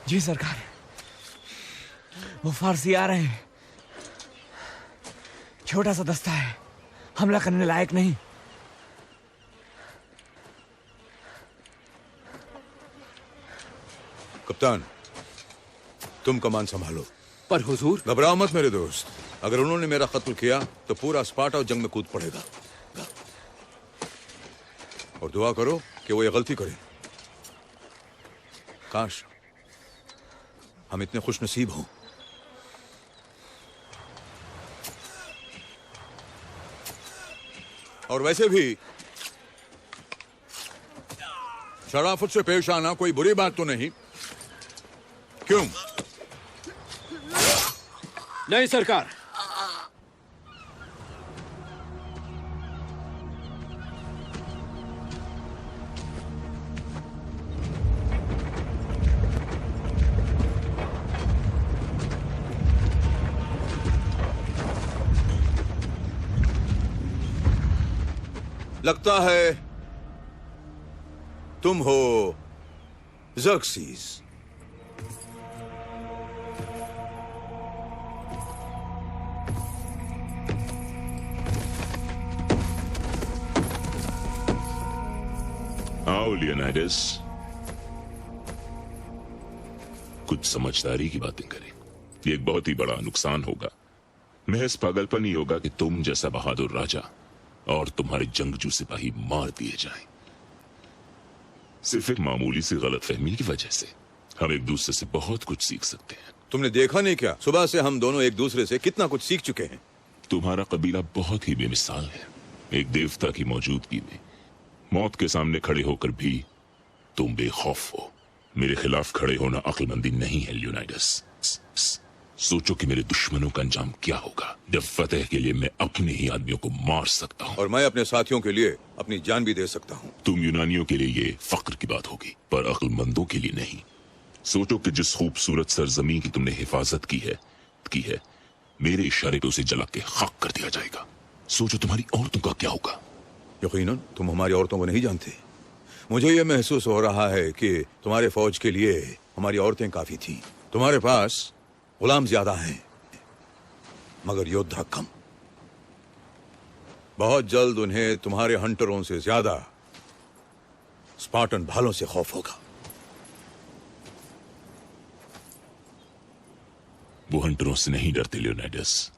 जी सरकार, वो फारसी आ रहे हैं। छोटा सा दस्ता है, हमला करने लायक नहीं। कप्तान, तुम कमान संभालो। पर हुजूर। घबराओ मत मेरे दोस्त, अगर उन्होंने मेरा कत्ल किया तो पूरा स्पार्टा जंग में कूद पड़ेगा। और दुआ करो कि वो ये गलती करें। काश हम इतने खुशनसीब हों। और वैसे भी शराफत से पेश आना कोई बुरी बात तो नहीं, क्यों? नहीं सरकार। लगता है तुम हो ज़र्क्सीस। आओ लियोनाइडस, कुछ समझदारी की बातें करें। ये एक बहुत ही बड़ा नुकसान होगा। महज पागलपन ही होगा कि तुम जैसा बहादुर राजा और तुम्हारे जंगजू सिपाही मार दिए जाएं। सिर्फ एक मामूली सी गलतफहमी की वजह से हम एक दूसरे से बहुत कुछ सीख सकते हैं। तुमने देखा नहीं क्या, सुबह से हम दोनों एक दूसरे से कितना कुछ सीख चुके हैं। तुम्हारा कबीला बहुत ही बेमिसाल है। एक देवता की मौजूदगी में मौत के सामने खड़े होकर भी तुम बेखौफ हो। मेरे खिलाफ खड़े होना अक्लमंदी नहीं है लियोनाइडस। सोचो कि मेरे दुश्मनों का अंजाम क्या होगा जब फतेह के लिए मैं अपने ही आदमियों को मार सकता हूँ। और मैं अपने साथियों के लिए अपनी जान भी दे सकता हूँ। तुम यूनानियों के लिए ये फक्र की बात होगी, पर अक्लमंदों के लिए नहीं। सोचो कि जिस खूबसूरत सरजमीन की तुमने हिफाजत की है, मेरे इशारे पे उसे जला के खाक कर दिया जाएगा। सोचो तुम्हारी औरतों का क्या होगा। यकीनन तुम हमारी औरतों को नहीं जानते। मुझे यह महसूस हो रहा है कि तुम्हारे फौज के लिए हमारी औरतें काफी थी। तुम्हारे पास गुलाम ज्यादा हैं, मगर योद्धा कम। बहुत जल्द उन्हें तुम्हारे हंटरों से ज्यादा स्पार्टन भालों से खौफ होगा। वो हंटरों से नहीं डरते लियोनाइडस,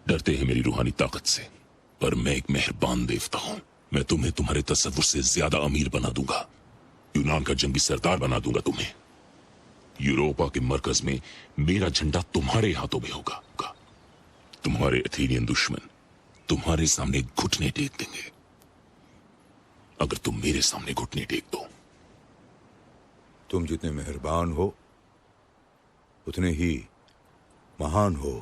डरते हैं मेरी रूहानी ताकत से। पर मैं एक मेहरबान देवता हूं। मैं तुम्हें तुम्हारे तसव्वुर से ज्यादा अमीर बना दूंगा। यूनान का जंगी सरदार बना दूंगा तुम्हें। यूरोपा के मरकज में मेरा झंडा तुम्हारे हाथों में होगा। तुम्हारे एथेनियन दुश्मन तुम्हारे सामने घुटने टेक देंगे अगर तुम मेरे सामने घुटने टेक दो। तुम जितने मेहरबान हो उतने ही महान हो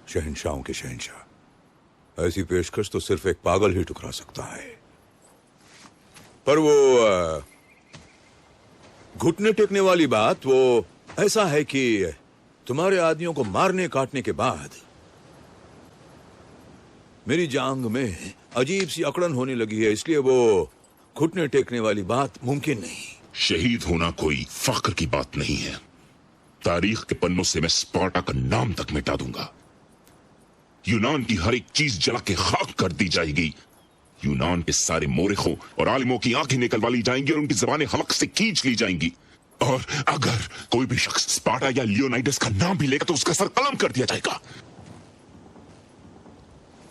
शहंशाहों के शहंशाह। ऐसी पेशकश तो सिर्फ एक पागल ही टुकरा सकता है। पर वो घुटने टेकने वाली बात, वो ऐसा है कि तुम्हारे आदमियों को मारने काटने के बाद मेरी जांग में अजीब सी अकड़न होने लगी है, इसलिए वो घुटने टेकने वाली बात मुमकिन नहीं। शहीद होना कोई फख्र की बात नहीं है। तारीख के पन्नों से मैं स्पार्टा का नाम तक मिटा दूंगा। यूनान की हर एक चीज जला के खाक कर दी जाएगी। यूनान के सारे मोरिखों और आलिमों की आंखें निकलवा ली जाएंगी और उनकी ज़बानें हलक से खींच ली जाएंगी। और अगर कोई भी शख्स स्पार्टा या लियोनाइडस का नाम भी लेगा तो उसका सर कलम कर दिया जाएगा।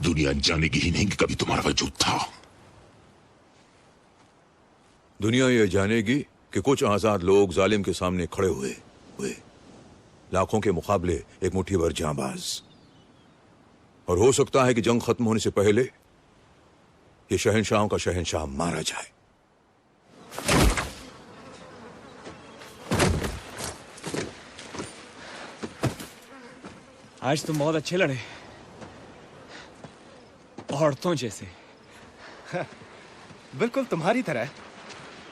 दुनिया जानेगी ही नहीं कि कभी तुम्हारा वजूद था। दुनिया ये जानेगी कि कुछ आजाद लोग जालिम के सामने खड़े हुए लाखों के मुकाबले एक मुट्ठी भर जांबाज। और हो सकता है कि जंग खत्म होने से पहले ये शहंशाहों का शहंशाह मारा जाए। आज तुम बहुत अच्छे लड़े, औरतों जैसे। बिल्कुल तुम्हारी तरह।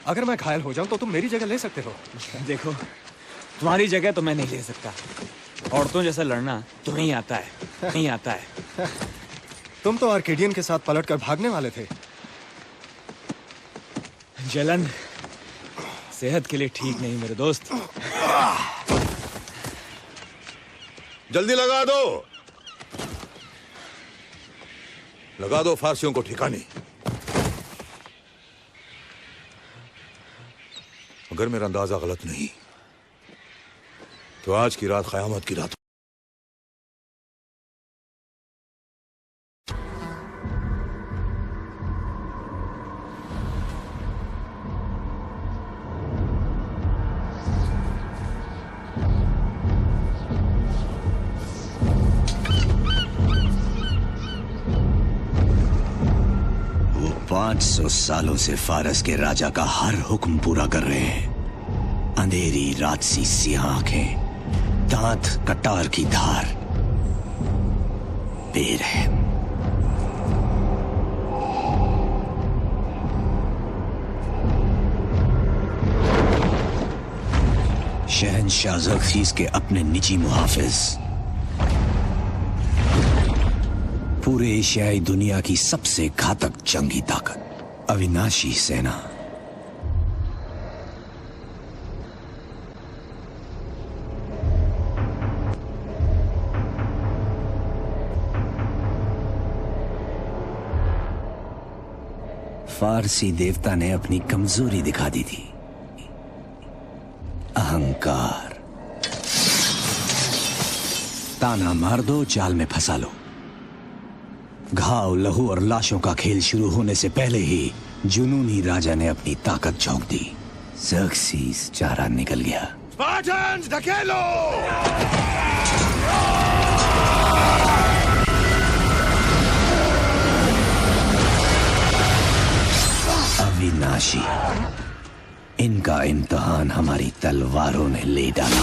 अगर मैं घायल हो जाऊं तो तुम मेरी जगह ले सकते हो। देखो, तुम्हारी जगह तो मैं नहीं ले सकता। औरतों जैसा लड़ना तुम्हें ही आता है, नहीं आता है। तुम तो आर्केडियन के साथ पलटकर भागने वाले थे। जलन सेहत के लिए ठीक नहीं मेरे दोस्त। जल्दी लगा दो फारसियों को ठिकाने। अगर मेरा अंदाजा गलत नहीं तो आज की रात क़यामत की रात। वो 500 सालों से फारस के राजा का हर हुक्म पूरा कर रहे हैं। अंधेरी रात सी सियाह आंखें, दांत कटार की धार, बेरहम। शहंशाह ज़र्खीस के अपने निजी मुहाफिज, पूरे एशियाई दुनिया की सबसे घातक जंगी ताकत, अविनाशी सेना। फारसी देवता ने अपनी कमजोरी दिखा दी थी, अहंकार। ताना मार दो, जाल में फंसा लो। घाव, लहू और लाशों का खेल शुरू होने से पहले ही जुनूनी राजा ने अपनी ताकत झोंक दी। ज़र्क्सीस चारा निकल गया। स्पार्टन्स, धकेलो! अविनाशी, इनका इम्तिहान हमारी तलवारों ने ले डाला।